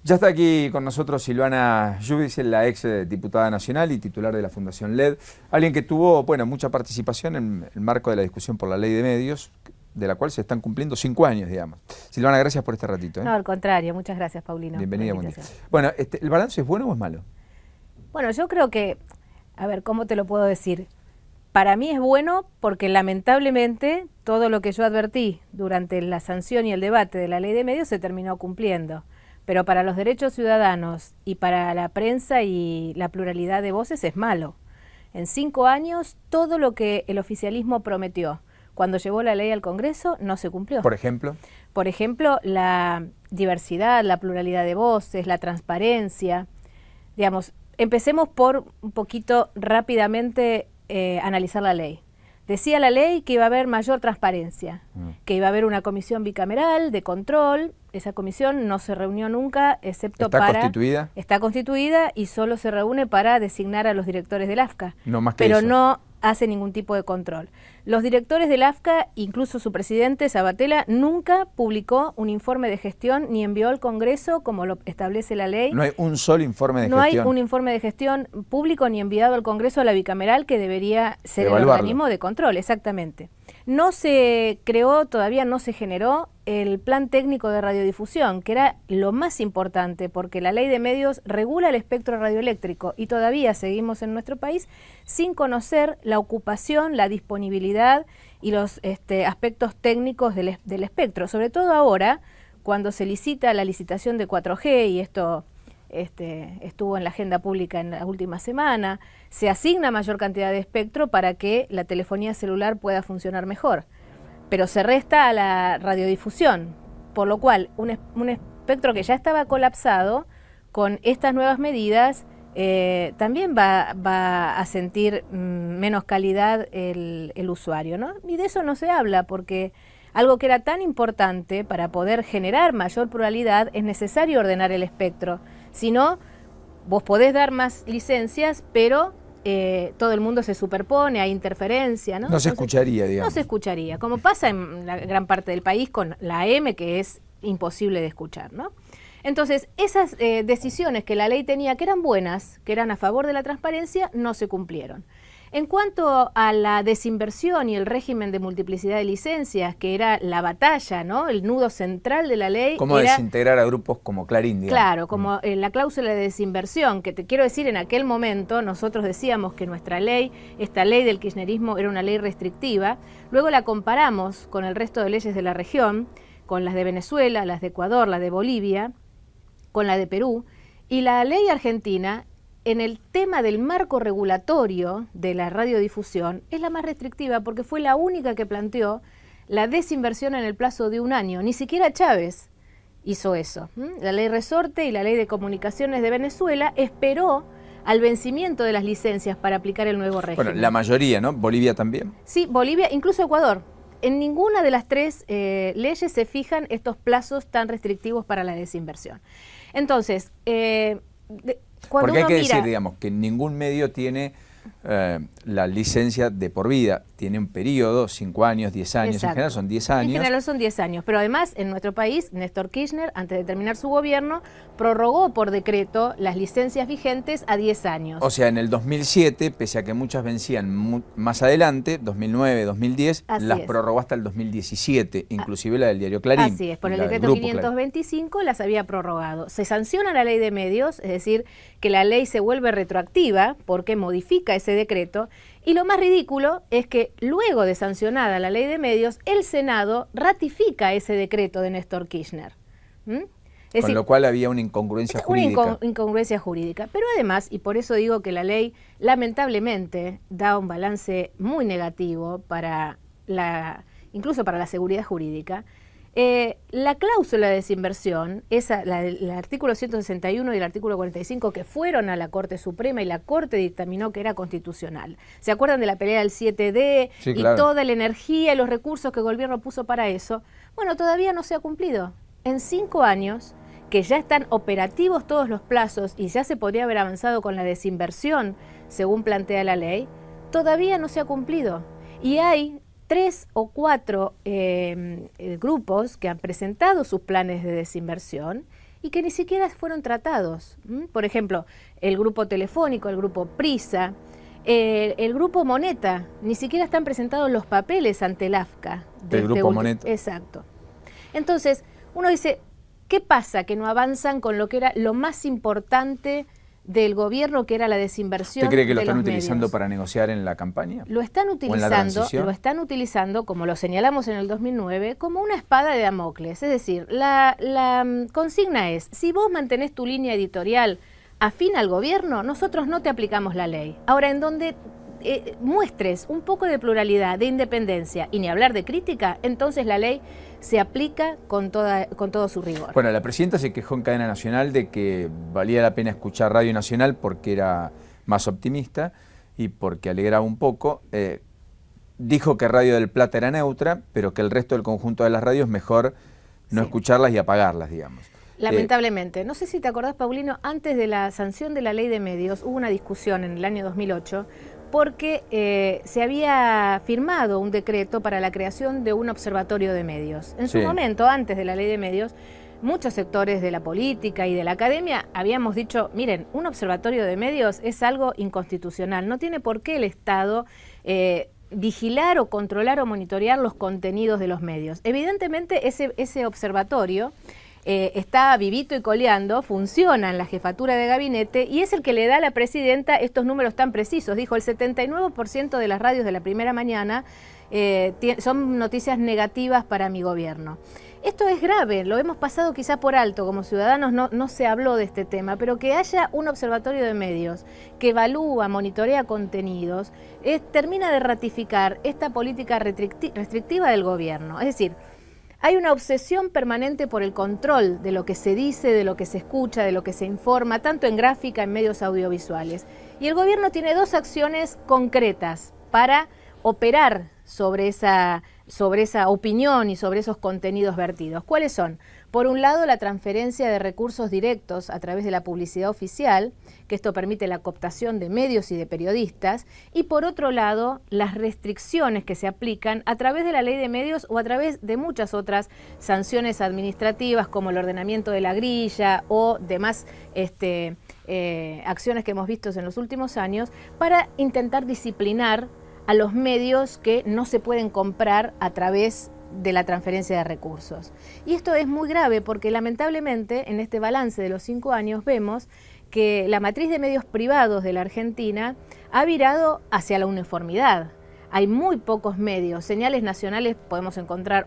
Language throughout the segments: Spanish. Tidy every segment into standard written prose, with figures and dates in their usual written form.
Ya está aquí con nosotros Silvana Giudice, la ex diputada nacional y titular de la Fundación LED, alguien que tuvo mucha participación en el marco de la discusión por la ley de medios, de la cual se están cumpliendo 5 años, digamos. Silvana, gracias por este ratito. No, al contrario, muchas gracias, Paulino. Bienvenida, buen día. Bueno, ¿el balance es bueno o es malo? Bueno, yo creo que, a ver, ¿cómo te lo puedo decir? Para mí es bueno porque lamentablemente todo lo que yo advertí durante la sanción y el debate de la ley de medios se terminó cumpliendo. Pero para los derechos ciudadanos y para la prensa y la pluralidad de voces es malo. En 5 años, todo lo que el oficialismo prometió cuando llevó la ley al Congreso no se cumplió. ¿Por ejemplo? Por ejemplo, la diversidad, la pluralidad de voces, la transparencia. Digamos, empecemos por un poquito rápidamente analizar la ley. Decía la ley que iba a haber mayor transparencia, que iba a haber una comisión bicameral de control. Esa comisión no se reunió nunca, excepto ¿Está constituida? Está constituida y solo se reúne para designar a los directores del AFCA. No más que pero eso. No hace ningún tipo de control. Los directores del AFCA, incluso su presidente, Sabatella, nunca publicó un informe de gestión ni envió al Congreso como lo establece la ley. No hay un solo informe de gestión. No hay un informe de gestión público ni enviado al Congreso a la bicameral, que debería ser el organismo de control, exactamente. No se creó, todavía no se generó el plan técnico de radiodifusión, que era lo más importante, porque la ley de medios regula el espectro radioeléctrico y todavía seguimos en nuestro país sin conocer la ocupación, la disponibilidad y los aspectos técnicos del espectro, sobre todo ahora cuando se licita la licitación de 4G, y esto estuvo en la agenda pública en la última semana. Se asigna mayor cantidad de espectro para que la telefonía celular pueda funcionar mejor, pero se resta a la radiodifusión, por lo cual un espectro que ya estaba colapsado, con estas nuevas medidas también va a sentir menos calidad el usuario, ¿no? Y de eso no se habla, porque algo que era tan importante para poder generar mayor pluralidad es necesario ordenar el espectro. Si no, vos podés dar más licencias, pero todo el mundo se superpone, hay interferencia, ¿no? No se escucharía, digamos. No se escucharía, como pasa en la gran parte del país con la AM, que es imposible de escuchar, ¿no? Entonces, esas decisiones que la ley tenía, que eran buenas, que eran a favor de la transparencia, no se cumplieron. En cuanto a la desinversión y el régimen de multiplicidad de licencias, que era la batalla, ¿no? El nudo central de la ley. ¿Cómo desintegrar a grupos como Clarín, digamos? Claro, como la cláusula de desinversión, que te quiero decir, en aquel momento nosotros decíamos que nuestra ley, esta ley del kirchnerismo, era una ley restrictiva. Luego la comparamos con el resto de leyes de la región, con las de Venezuela, las de Ecuador, las de Bolivia, con la de Perú, y la ley argentina, en el tema del marco regulatorio de la radiodifusión, es la más restrictiva porque fue la única que planteó la desinversión en el plazo de 1 año. Ni siquiera Chávez hizo eso. La ley Resorte y la ley de comunicaciones de Venezuela esperó al vencimiento de las licencias para aplicar el nuevo régimen. Bueno, la mayoría, ¿no? ¿Bolivia también? Sí, Bolivia, incluso Ecuador. En ninguna de las 3 leyes se fijan estos plazos tan restrictivos para la desinversión. Entonces, porque hay que decir, digamos, que ningún medio tiene la licencia de por vida, tiene un periodo, 5 años, 10 años, exacto. En general son 10 años. En general son 10 años, pero además en nuestro país, Néstor Kirchner, antes de terminar su gobierno, prorrogó por decreto las licencias vigentes a 10 años. O sea, en el 2007, pese a que muchas vencían más adelante, 2009, 2010, las prorrogó hasta el 2017, inclusive la del diario Clarín. Así es, por el decreto 525 las había prorrogado. Se sanciona la ley de medios, es decir, que la ley se vuelve retroactiva porque modifica ese decreto, y lo más ridículo es que luego de sancionada la ley de medios, el Senado ratifica ese decreto de Néstor Kirchner. Con lo cual había una incongruencia jurídica. Una incongruencia jurídica. Pero además, y por eso digo que la ley lamentablemente da un balance muy negativo para incluso para la seguridad jurídica, la cláusula de desinversión, el artículo 161 y el artículo 45, que fueron a la Corte Suprema y la Corte dictaminó que era constitucional. ¿Se acuerdan de la pelea del 7D? Sí, y claro, toda la energía y los recursos que el gobierno puso para eso? Bueno, todavía no se ha cumplido. En 5 años, que ya están operativos todos los plazos y ya se podría haber avanzado con la desinversión, según plantea la ley, todavía no se ha cumplido. Y hay 3 o 4 grupos que han presentado sus planes de desinversión y que ni siquiera fueron tratados. Por ejemplo, el grupo Telefónico, el grupo Prisa, el grupo Moneta, ni siquiera están presentados los papeles ante el AFCA. Del grupo Moneta. Exacto. Entonces, uno dice, ¿qué pasa que no avanzan con lo que era lo más importante del gobierno, que era la desinversión? ¿Usted cree que lo están medios? utilizando para negociar en la campaña? Lo están utilizando, como lo señalamos en el 2009, como una espada de Damocles. Es decir, la consigna es, si vos mantenés tu línea editorial afín al gobierno, nosotros no te aplicamos la ley. Ahora, en donde muestres un poco de pluralidad, de independencia y ni hablar de crítica, entonces la ley se aplica con todo su rigor. Bueno, la presidenta se quejó en cadena nacional de que valía la pena escuchar Radio Nacional porque era más optimista y porque alegraba un poco. Dijo que Radio del Plata era neutra, pero que el resto del conjunto de las radios mejor no escucharlas y apagarlas, digamos. Lamentablemente. No sé si te acordás, Paulino, antes de la sanción de la Ley de Medios hubo una discusión en el año 2008 porque se había firmado un decreto para la creación de un observatorio de medios. En su momento, antes de la Ley de Medios, muchos sectores de la política y de la academia habíamos dicho, miren, un observatorio de medios es algo inconstitucional, no tiene por qué el Estado vigilar o controlar o monitorear los contenidos de los medios. Evidentemente ese observatorio está vivito y coleando, funciona en la jefatura de gabinete y es el que le da a la presidenta estos números tan precisos. Dijo, el 79% de las radios de la primera mañana son noticias negativas para mi gobierno. Esto es grave, lo hemos pasado quizá por alto, como ciudadanos no se habló de este tema, pero que haya un observatorio de medios que evalúa, monitorea contenidos, termina de ratificar esta política restrictiva del gobierno. Es decir, hay una obsesión permanente por el control de lo que se dice, de lo que se escucha, de lo que se informa, tanto en gráfica, en medios audiovisuales. Y el gobierno tiene dos acciones concretas para operar sobre esa opinión y sobre esos contenidos vertidos. ¿Cuáles son? Por un lado, la transferencia de recursos directos a través de la publicidad oficial, que esto permite la cooptación de medios y de periodistas, y por otro lado, las restricciones que se aplican a través de la Ley de Medios o a través de muchas otras sanciones administrativas, como el ordenamiento de la grilla o demás acciones que hemos visto en los últimos años, para intentar disciplinar a los medios que no se pueden comprar a través de la transferencia de recursos. Y esto es muy grave porque lamentablemente en este balance de los 5 años vemos que la matriz de medios privados de la Argentina ha virado hacia la uniformidad. Hay muy pocos medios, señales nacionales podemos encontrar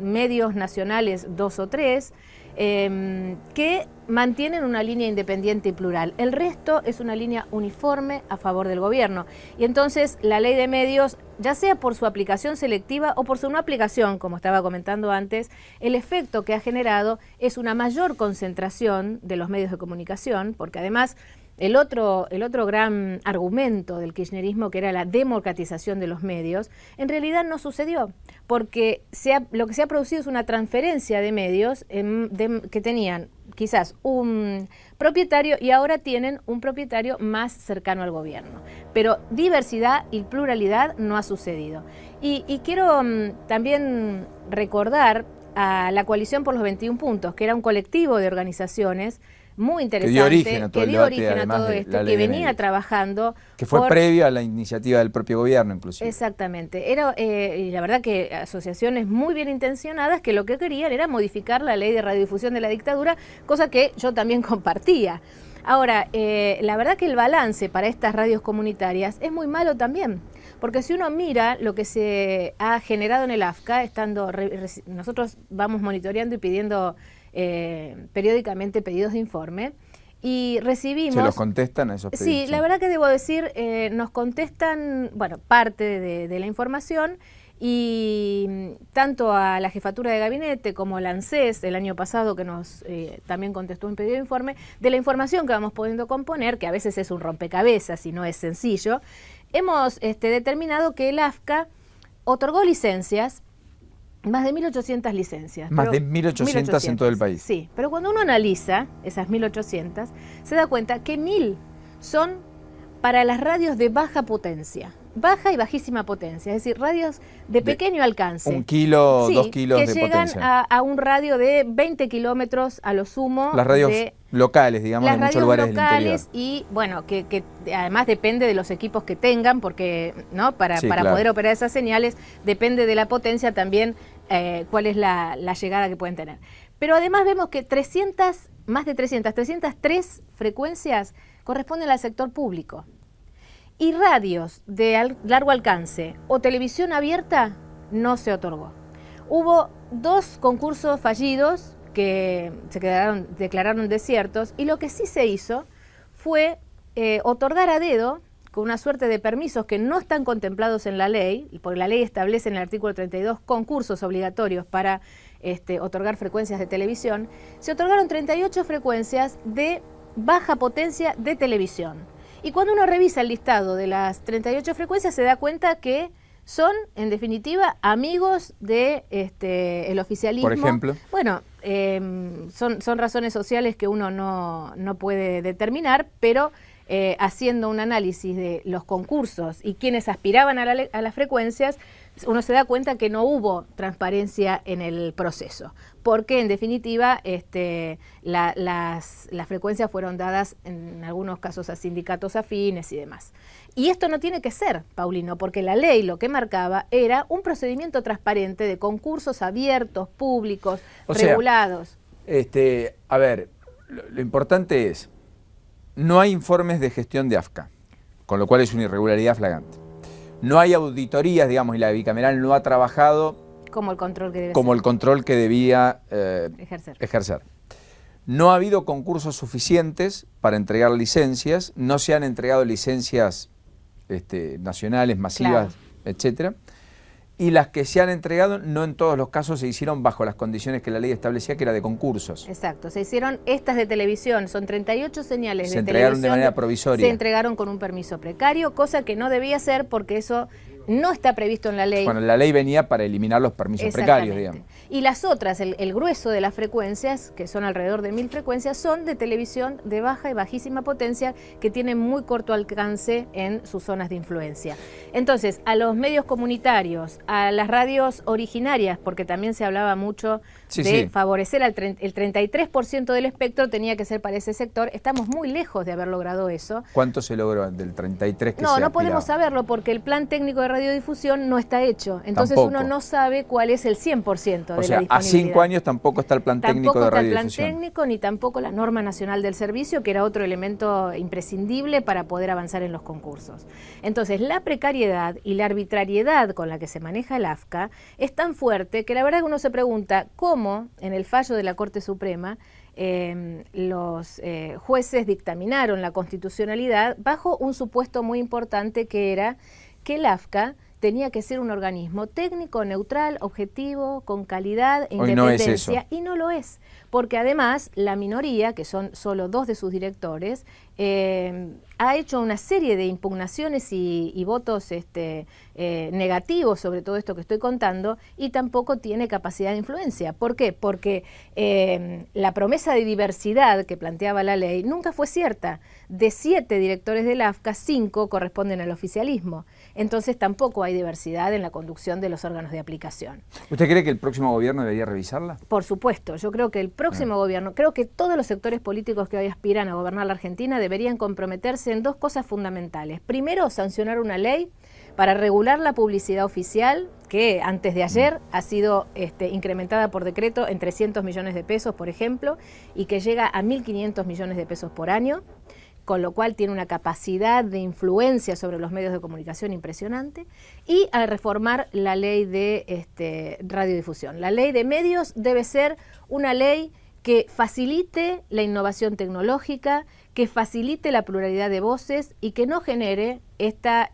medios nacionales 2 o 3, que mantienen una línea independiente y plural. El resto es una línea uniforme a favor del gobierno. Y entonces la Ley de Medios, ya sea por su aplicación selectiva o por su no aplicación, como estaba comentando antes, el efecto que ha generado es una mayor concentración de los medios de comunicación, porque además el otro gran argumento del kirchnerismo, que era la democratización de los medios, en realidad no sucedió, porque lo que se ha producido es una transferencia de medios que tenían quizás un propietario y ahora tienen un propietario más cercano al gobierno. Pero diversidad y pluralidad no ha sucedido. Y quiero también recordar a la Coalición por los 21 Puntos, que era un colectivo de organizaciones muy interesante, que dio origen a todo esto, que venía trabajando. Que fue previa a la iniciativa del propio gobierno, inclusive. Exactamente. Y la verdad que asociaciones muy bien intencionadas que lo que querían era modificar la ley de radiodifusión de la dictadura, cosa que yo también compartía. Ahora, la verdad que el balance para estas radios comunitarias es muy malo también, porque si uno mira lo que se ha generado en el AFCA, nosotros vamos monitoreando y pidiendo periódicamente pedidos de informe y recibimos... ¿Se los contestan a esos pedidos? Sí, la verdad que debo decir, nos contestan, parte de la información y tanto a la jefatura de gabinete como al ANSES el año pasado, que nos también contestó un pedido de informe, de la información que vamos pudiendo componer, que a veces es un rompecabezas y no es sencillo, hemos determinado que el AFCA otorgó licencias, más de 1.800 licencias. Más de 1.800 en todo el país. Sí, pero cuando uno analiza esas 1.800, se da cuenta que 1.000 son para las radios de baja potencia. baja y bajísima potencia, es decir, radios de pequeño alcance. 1 kilo, sí, 2 kilos de potencia. Que llegan a un radio de 20 kilómetros a lo sumo. Las radios locales, digamos, en muchos lugares del interior. Y bueno, que además depende de los equipos que tengan, porque ¿no? para claro, poder operar esas señales, depende de la potencia también cuál es la llegada que pueden tener. Pero además vemos que más de 303 frecuencias corresponden al sector público. Y radios de largo alcance o televisión abierta no se otorgó. Hubo 2 concursos fallidos que se declararon desiertos, y lo que sí se hizo fue otorgar a dedo, con una suerte de permisos que no están contemplados en la ley, porque la ley establece en el artículo 32 concursos obligatorios para otorgar frecuencias de televisión. Se otorgaron 38 frecuencias de baja potencia de televisión. Y cuando uno revisa el listado de las 38 frecuencias se da cuenta que son, en definitiva, amigos de el oficialismo. Por ejemplo. Bueno, son razones sociales que uno no puede determinar, pero haciendo un análisis de los concursos y quienes aspiraban a las frecuencias, uno se da cuenta que no hubo transparencia en el proceso, porque en definitiva las frecuencias fueron dadas en algunos casos a sindicatos afines y demás. Y esto no tiene que ser, Paulino, porque la ley lo que marcaba era un procedimiento transparente de concursos abiertos, públicos, regulados. A ver, lo importante es, no hay informes de gestión de AFCA, con lo cual es una irregularidad flagrante. No hay auditorías, digamos, y la bicameral no ha trabajado como el control que debía ejercer. No ha habido concursos suficientes para entregar licencias, no se han entregado licencias nacionales, masivas, etcétera. Y las que se han entregado, no en todos los casos se hicieron bajo las condiciones que la ley establecía, que era de concursos. Exacto, se hicieron estas de televisión, son 38 señales de televisión. Se entregaron de manera provisoria. Se entregaron con un permiso precario, cosa que no debía ser porque eso no está previsto en la ley. Bueno, la ley venía para eliminar los permisos precarios, digamos. Y las otras, el grueso de las frecuencias, que son alrededor de 1000 frecuencias, son de televisión de baja y bajísima potencia, que tienen muy corto alcance en sus zonas de influencia. Entonces, a los medios comunitarios, a las radios originarias, porque también se hablaba mucho de favorecer el 33% del espectro tenía que ser para ese sector. Estamos muy lejos de haber logrado eso. ¿Cuánto se logró del 33 que se No podemos saberlo porque el plan técnico de radiodifusión no está hecho. Entonces uno no sabe cuál es el 100% de la disponibilidad. A 5 años tampoco está el plan técnico de radiodifusión. Tampoco está el plan técnico ni tampoco la norma nacional del servicio, que era otro elemento imprescindible para poder avanzar en los concursos. Entonces la precariedad y la arbitrariedad con la que se maneja el AFCA es tan fuerte que la verdad que uno se pregunta cómo en el fallo de la Corte Suprema los jueces dictaminaron la constitucionalidad bajo un supuesto muy importante, que era que el AFCA tenía que ser un organismo técnico, neutral, objetivo, con calidad e independencia, y no lo es, porque además la minoría, que son solo 2 de sus directores, ha hecho una serie de impugnaciones y votos negativos sobre todo esto que estoy contando, y tampoco tiene capacidad de influencia. ¿Por qué? Porque la promesa de diversidad que planteaba la ley nunca fue cierta. De 7 directores del AFCA, 5 corresponden al oficialismo. Entonces tampoco hay diversidad en la conducción de los órganos de aplicación. ¿Usted cree que el próximo gobierno debería revisarla? Por supuesto, yo creo que el próximo gobierno, creo que todos los sectores políticos que hoy aspiran a gobernar la Argentina deberían comprometerse en 2 cosas fundamentales. Primero, sancionar una ley para regular la publicidad oficial, que antes de ayer ha sido incrementada por decreto en 300 millones de pesos, por ejemplo, y que llega a 1.500 millones de pesos por año, con lo cual tiene una capacidad de influencia sobre los medios de comunicación impresionante, y a reformar la ley de radiodifusión. La ley de medios debe ser una ley que facilite la innovación tecnológica, que facilite la pluralidad de voces y que no genere esta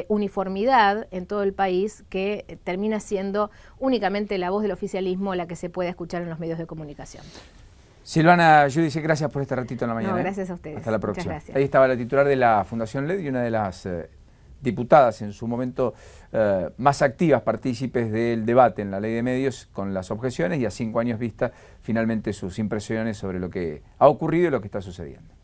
uniformidad en todo el país, que termina siendo únicamente la voz del oficialismo la que se puede escuchar en los medios de comunicación. Silvana Giudice, gracias por este ratito en la mañana. No, gracias a ustedes. Hasta la próxima. Muchas gracias. Ahí estaba la titular de la Fundación LED y una de las diputadas en su momento más activas, partícipes del debate en la ley de medios, con las objeciones, y a 5 años vista finalmente sus impresiones sobre lo que ha ocurrido y lo que está sucediendo.